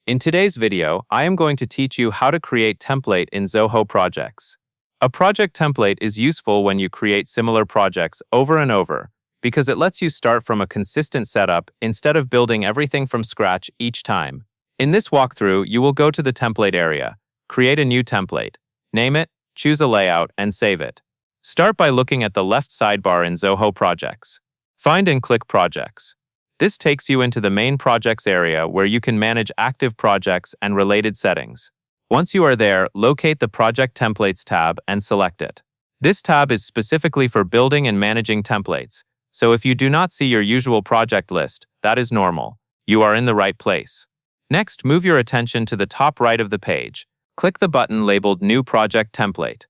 In today's video, I am going to teach you how to create template in Zoho projects. A project template is useful when you create similar projects over and over because it lets you start from a consistent setup instead of building everything from scratch each time. In this walkthrough, you will go to the template area, create a new template, name it, choose a layout, and save it. Start by looking at the left sidebar in Zoho Projects. Find and click Projects. This takes you into the main projects area where you can manage active projects and related settings. Once you are there, locate the Project Templates tab and select it. This tab is specifically for building and managing templates, so if you do not see your usual project list, that is normal. You are in the right place. Next, move your attention to the top right of the page. Click the button labeled New Project Template.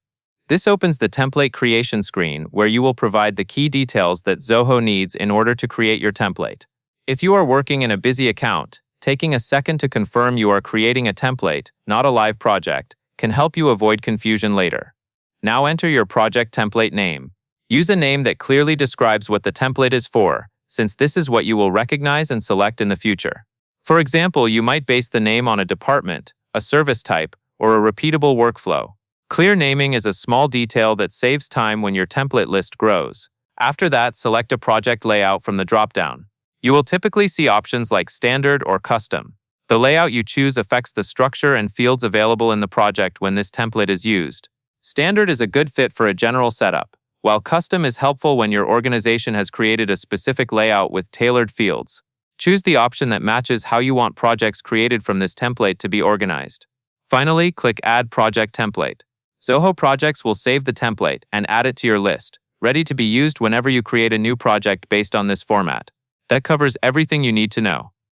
This opens the template creation screen where you will provide the key details that Zoho needs in order to create your template. If you are working in a busy account, taking a second to confirm you are creating a template, not a live project, can help you avoid confusion later. Now enter your project template name. Use a name that clearly describes what the template is for, since this is what you will recognize and select in the future. For example, you might base the name on a department, a service type, or a repeatable workflow. Clear naming is a small detail that saves time when your template list grows. After that, select a project layout from the dropdown. You will typically see options like Standard or Custom. The layout you choose affects the structure and fields available in the project when this template is used. Standard is a good fit for a general setup, while Custom is helpful when your organization has created a specific layout with tailored fields. Choose the option that matches how you want projects created from this template to be organized. Finally, click Add Project Template. Zoho Projects will save the template and add it to your list, ready to be used whenever you create a new project based on this format. That covers everything you need to know.